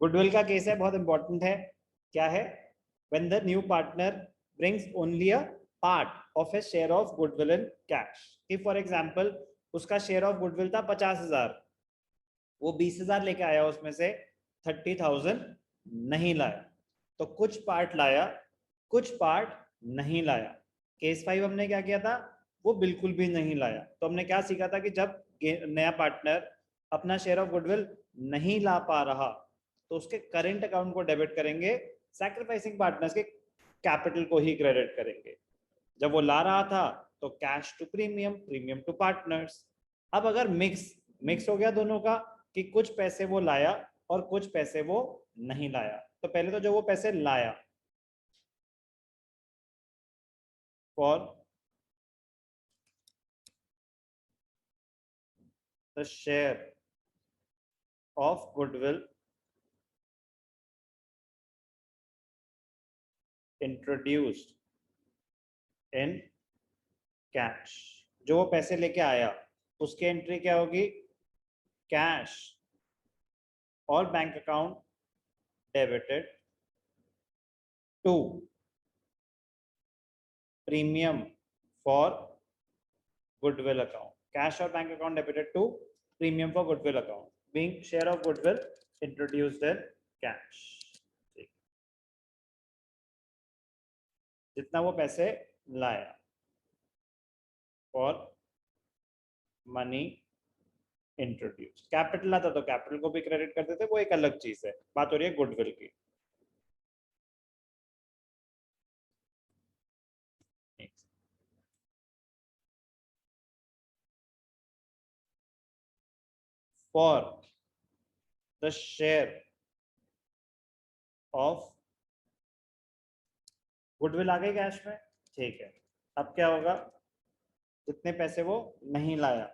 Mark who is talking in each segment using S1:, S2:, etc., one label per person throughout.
S1: Goodwill का case है, बहुत इंपॉर्टेंट है। क्या है? When the new partner brings only a part of A share of goodwill in cash. कि फॉर एग्जांपल उसका शेयर ऑफ गुडविल था 50,000, वो 20,000 लेके आया, उसमें से 30,000 नहीं लाया, तो कुछ पार्ट लाया, कुछ पार्ट नहीं लाया। केस 5 हमने क्या किया था? वो बिल्कुल भी नहीं लाया। तो हमने क्या सीखा था कि जब नया पार्टनर अपना शेयर ऑफ गुडविल नहीं ला पा रहा तो उसके करंट अकाउंट को डेबिट करेंगे, सैक्रिफाइसिंग पार्टनर्स के कैपिटल को ही क्रेडिट करेंगे। जब वो ला रहा था तो cash to premium, premium to partners. अब अगर मिक्स हो गया दोनों का कि कुछ पैसे वो लाया और कुछ पैसे वो नहीं लाया, तो पहले तो जो वो पैसे लाया, for the share of goodwill introduced in cash, जो वो पैसे लेके आया उसकी एंट्री क्या होगी? कैश और bank account debited to premium for goodwill account. Cash और bank account debited to premium for goodwill account, being share of goodwill introduced in cash. जितना वो पैसे लाया और मनी इंट्रोड्यूस, कैपिटल आता तो कैपिटल को भी क्रेडिट करते थे, वो एक अलग चीज है। बात हो रही है गुडविल की। For the share of goodwill आ गई कैश में, ठीक है। अब क्या होगा? जितने पैसे वो नहीं लाया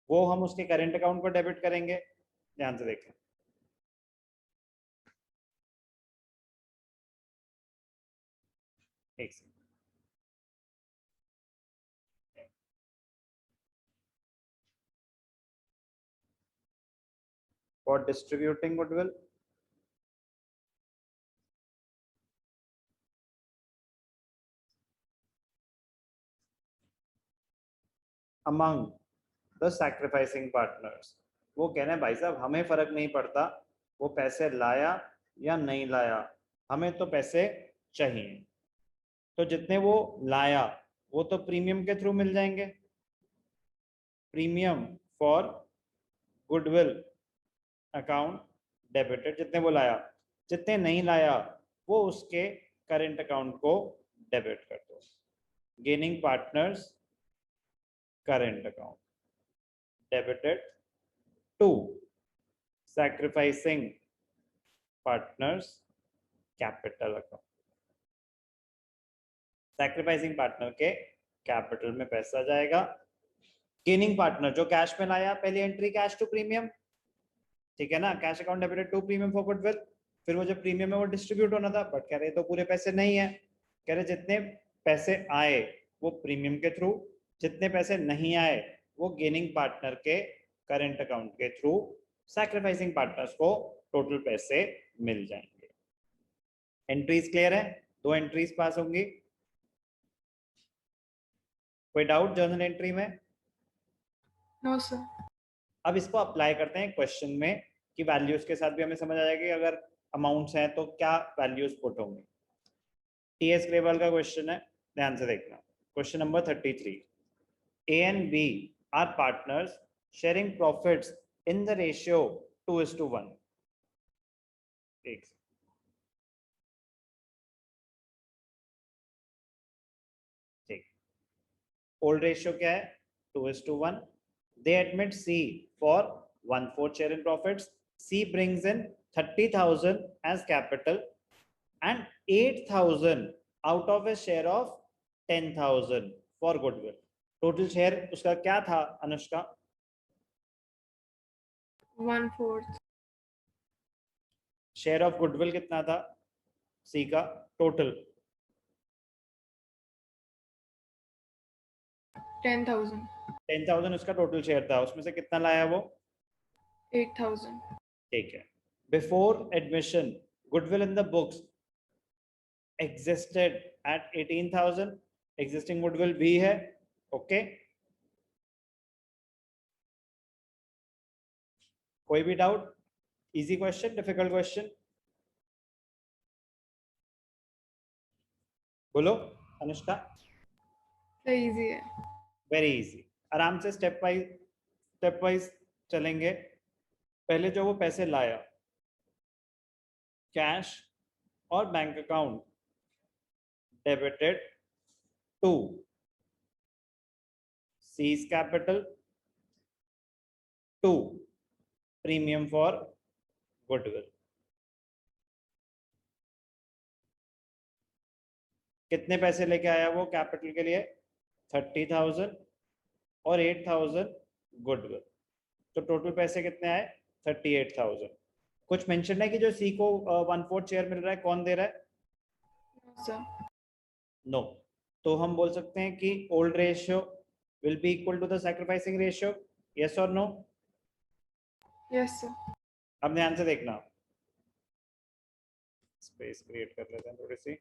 S1: वो हम उसके करेंट अकाउंट को डेबिट करेंगे। ध्यान से देखें, एक second. For distributing goodwill among the sacrificing partners. वो कह रहे हैं भाई साहब हमें फर्क नहीं पड़ता वो पैसे लाया या नहीं लाया, हमें तो पैसे चाहिए। तो जितने वो लाया वो तो प्रीमियम के थ्रू मिल जाएंगे, premium for goodwill account debited, जितने वो लाया। जितने नहीं लाया वो उसके करेंट अकाउंट को डेबिट कर दो, gaining partners current account debited to sacrificing partners capital account. Sacrificing partner के कैपिटल में पैसा जाएगा। गेनिंग पार्टनर जो कैश में लाया, पहली एंट्री कैश टू प्रीमियम, ठीक है ना, cash account debited to premium for goodwill. फिर वो जो प्रीमियम है वो डिस्ट्रीब्यूट होना था, बट कह रहे तो पूरे पैसे नहीं है। कह रहे जितने पैसे आए वो प्रीमियम के थ्रू, जितने पैसे नहीं आए वो गेनिंग पार्टनर के करेंट अकाउंट के थ्रू, सैक्रिफाइसिंग पार्टनर्स को टोटल पैसे मिल जाएंगे। एंट्रीज क्लियर है? दो एंट्रीज पास होंगी। कोई डाउट जर्नल एंट्री में?
S2: No sir.
S1: अब इसको अप्लाई करते हैं क्वेश्चन में कि वैल्यूज के साथ भी हमें समझ आ जाएगा कि अगर अमाउंट्स हैं तो क्या वैल्यूज पुट होंगी। टीएस ग्रेवाल का क्वेश्चन है, ध्यान से देखना। Question number 33। A and B are partners sharing profits in the ratio 2:1। ठीक, ओल्ड रेशियो क्या है? 2:1। They admit C for 1/4 share in profits. C brings in 30,000 as capital and 8,000 out of a share of 10,000 for goodwill. Total share उसका क्या था Anushka?
S2: 1/4।
S1: Share of goodwill कितना था सी का total?
S2: 10,000.
S1: 10,000 उसका टोटल शेयर था, उसमें से कितना लाया वो?
S2: 8,000.
S1: ठीक है. Before admission goodwill in the books existed at 18,000. Existing goodwill भी है. Okay. कोई भी doubt? Easy question, difficult question? बोलो अनुष्का.
S2: तो easy है.
S1: Very easy. आराम से स्टेप वाइज चलेंगे. पहले जो वो पैसे लाया, कैश और bank account debited to C's capital to premium for goodwill. कितने पैसे लेके आया वो कैपिटल के लिए? 30,000 और 8,000 गुडविल. तो टोटल पैसे कितने आए? 38,000. कुछ मेंशन है कि जो सी को 1/4 शेयर मिल रहा है, कौन दे रहा है?
S2: No, sir.
S1: नो. तो हम बोल सकते हैं कि old ratio will be equal to the sacrificing ratio. Yes और नो?
S2: Yes, sir.
S1: अब ध्यान से देखना. स्पेस क्रिएट कर लेते हैं थोड़ी सी.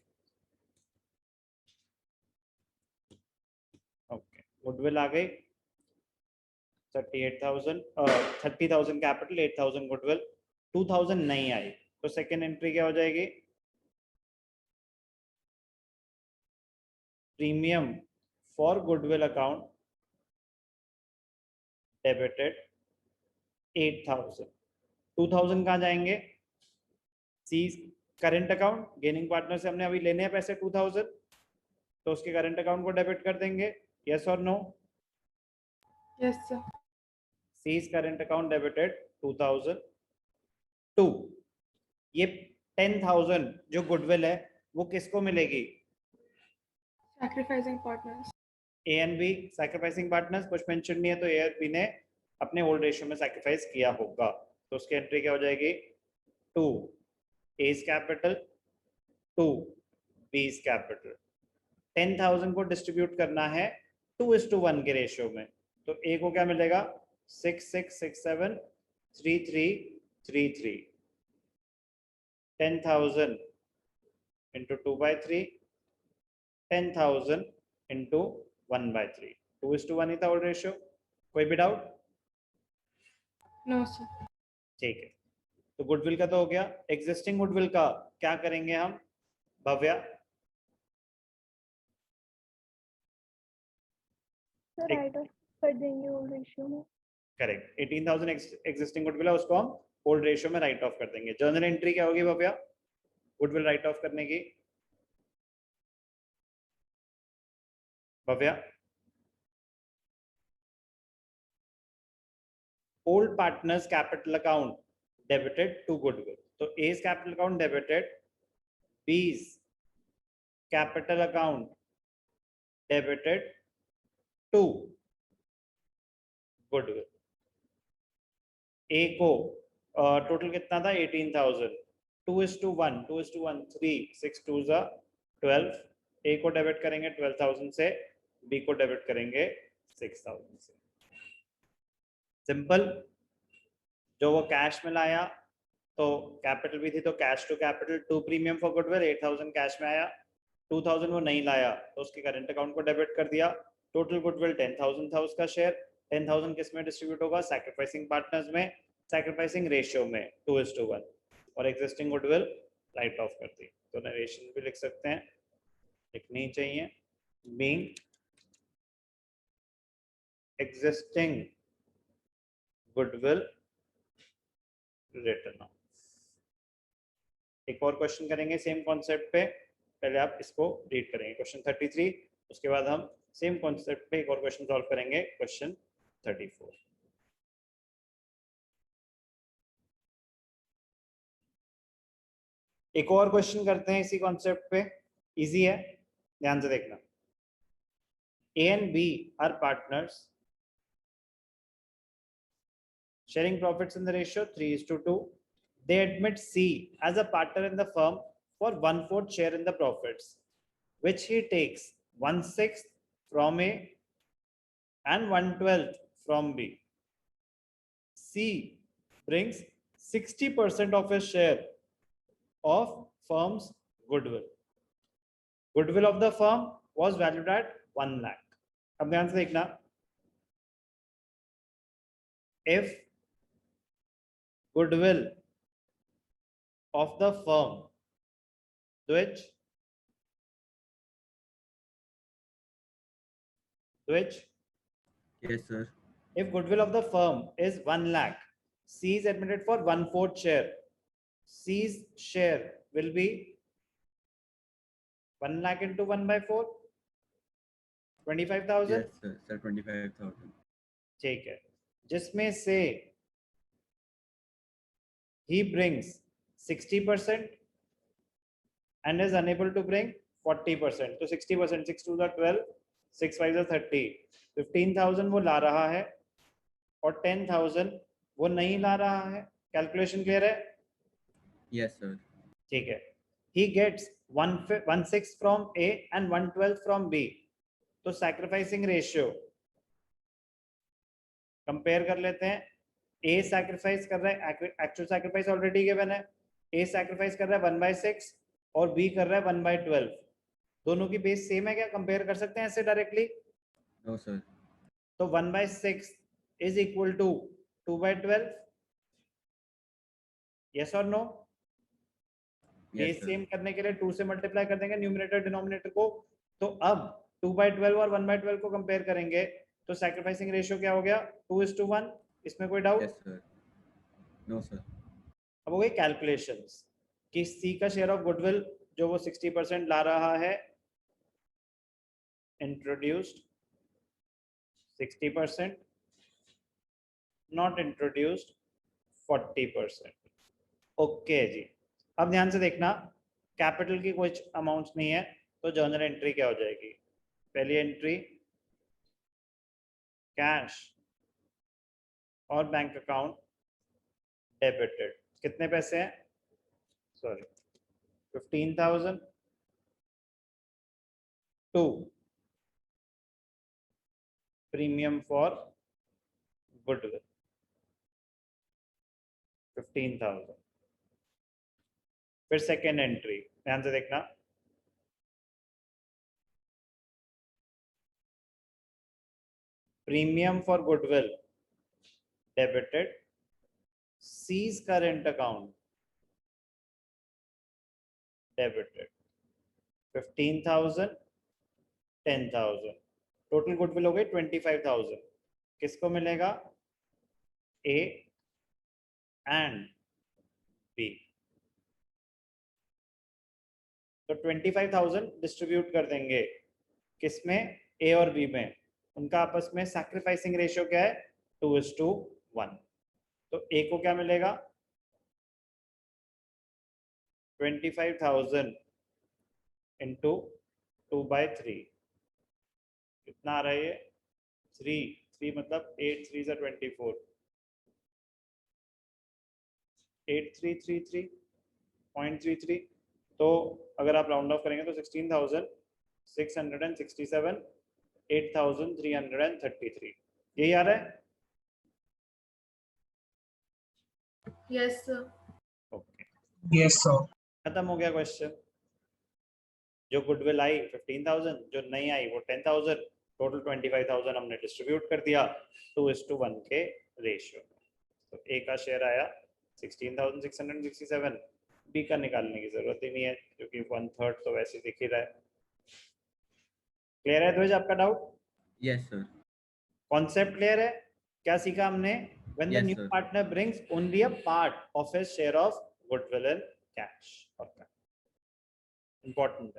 S1: ओके. गुडविल आ गई. 30,000 कैपिटल, 8,000 गुडविल. 2,000 नहीं आई, तो सेकेंड एंट्री क्या हो जाएगी? Premium for goodwill account debited 8,000. 2,000 कहाँ जाएंगे? सी करंट अकाउंट. गेनिंग पार्टनर से हमने अभी लेने हैं पैसे 2,000, तो उसके करंट अकाउंट को डेबिट कर देंगे. यस और no?
S2: Yes, sir.
S1: C's current account debited 2,002. ये 10,000 जो गुडविल है वो किसको मिलेगी?
S2: Sacrificing partners.
S1: A and B sacrificing partners. कुछ मेंशन नहीं है, तो ए और बी ने अपने ओल्ड रेशियो में सैक्रिफाइस किया होगा. तो उसकी एंट्री क्या हो जाएगी? 2 एज कैपिटल, 2 बीज कैपिटल. 10,000 को डिस्ट्रीब्यूट करना है 2:1 के रेशियो में. तो ए को क्या मिलेगा? 66673333. 10,000 into 2/3, 10,000 into 1/3. 2:1 ही था ओल्ड रेशियो. कोई भी डाउट?
S2: No, sir.
S1: ठीक है. तो गुडविल का तो हो गया. एग्जिस्टिंग गुडविल का क्या करेंगे हम? भव्या.
S3: सर राइट ऑफ कर देंगे ओल्ड रेशियो में.
S1: करेक्ट. 18,000 एग्जिस्टिंग गुडविल है, उसको हम ओल्ड रेशियो में राइट ऑफ कर देंगे. जर्नल एंट्री क्या होगी भव्या गुडविल राइट ऑफ करने की? Bhavya. Old partners capital account debited to goodwill. तो as capital account debited, B's capital account debited to goodwill. A को टोटल कितना था? 18,000. 2:1, 2:1, 3, 6 2 12. ए को डेबिट करेंगे 12,000 से, बी को डेबिट करेंगे 6,000 से. सिंपल. जो वो कैश में लाया तो कैपिटल भी थी, तो cash to capital 2 premium for goodwill. 8,000 cash में आया. 2,000 वो नहीं लाया तो उसके करंट अकाउंट को डेबिट कर दिया. टोटल गुडविल 10,000 था उसका शेयर. 10,000 किस में डिस्ट्रीब्यूट होगा? सैक्रिफाइसिंग पार्टनर्स में, सैक्रिफाइसिंग रेशियो में 2:1. और एग्जिस्टिंग गुडविल राइट ऑफ कर दी. तो नरेशन भी लिख सकते हैं, लिखनी ही चाहिए. Being existing goodwill return of. एक और क्वेश्चन करेंगे सेम कॉन्सेप्ट पे. पहले आप इसको रीड करेंगे क्वेश्चन 33, उसके बाद हम सेम कॉन्सेप्ट पे एक और क्वेश्चन सॉल्व करेंगे क्वेश्चन 34. एक और क्वेश्चन करते हैं इसी कॉन्सेप्ट पे. इजी है, ध्यान से देखना. A and B are partners sharing profits in the ratio 3:2. They admit C as a partner in the firm for 1/4 share in the profits, which he takes 1/6 from A and 1/12 from B. C brings 60% of his share of firm's goodwill. Goodwill of the firm was valued at 1 lakh. अब ध्यान से देखना, if goodwill of the firm which
S4: Yes, sir.
S1: if goodwill of the firm is 1 lakh, C is admitted for 1/4 share. C's share will be 1 lakh into 1/4, 25,000.
S4: Yes, sir. Sir, 25,000.
S1: ठीक है, जिसमें से he brings 60% and is unable to bring 40%. तो 60%, 6 2 are 12, 6 5 are 30, 15,000 वो ला रहा है और 10,000 वो नहीं ला रहा है. कैलकुलेशन क्लियर है?
S4: Yes, sir.
S1: ठीक है. He gets 1/6 from A and 1/12 from B. तो सैक्रिफाइसिंग रेशियो कंपेयर कर लेते हैं. A सैक्रिफाइस कर रहा है, एक्चुअल सैक्रिफाइस ऑलरेडी गिवन है. A सैक्रिफाइस कर रहा है 1/6 और B कर रहा है 1/12. दोनों की बेस सेम है क्या? कंपेयर कर सकते हैं ऐसे डायरेक्टली?
S4: No, sir.
S1: तो 1/6 इज इक्वल टू 2/12. यस और नो?
S4: Yes,
S1: बेस
S4: sir.
S1: सेम करने के लिए 2 से मल्टीप्लाई कर देंगे न्यूमरेटर डिनोमिनेटर को. तो अब 2/12 और 1/12 को कंपेयर करेंगे तो सैक्रिफाइसिंग रेशियो क्या हो गया? 2:1. इसमें कोई doubt?
S4: Yes, sir. No, sir.
S1: अब हो गई कैलकुलेशंस कि सी का शेयर ऑफ गुडविल जो वो 60% ला रहा है, इंट्रोड्यूस्ड 60%, नॉट इंट्रोड्यूस्ड 40%. ओके जी. अब ध्यान से देखना, कैपिटल की कुछ अमाउंट्स नहीं है तो जर्नल एंट्री क्या हो जाएगी? पहली एंट्री कैश और बैंक अकाउंट डेबिटेड. कितने पैसे हैं? Sorry 15,000 to premium for goodwill 15,000. फिर सेकेंड एंट्री ध्यान से देखना, premium for goodwill debited, C's current account debited 15,000, 10,000. Total goodwill हो गई 25,000. किसको मिलेगा? A and B. तो 25,000 डिस्ट्रीब्यूट कर देंगे किसमें? ए और बी में. उनका आपस में सैक्रिफाइसिंग रेशियो क्या है? 2:1. तो ए को क्या मिलेगा? 25,000 इंटू 2/3. कितना आ रहा है ये? 3 मतलब 8 3 24. 8333.33. तो अगर आप राउंड ऑफ करेंगे तो 16,667, 8,333. यही आ रहा है?
S2: Yes, sir.
S1: Okay,
S5: Yes, sir.
S1: खत्म हो गया क्वेश्चन. जो गुडविल आई 15,000, जो नहीं आई वो 10,000. टोटल 25,000 हमने डिस्ट्रीब्यूट कर दिया 2:1 के रेशियो. तो ए का शेयर आया 16,667. बी का निकालने की जरूरत ही नहीं है क्योंकि 1/3 तो वैसे दिख ही रहा है. क्लियर है ध्वज आपका doubt?
S4: Yes, sir.
S1: Concept clear है? क्या सीखा हमने? When the
S4: Yes,
S1: new
S4: sir.
S1: partner brings only a part of his share of goodwill and cash. Okay. Important.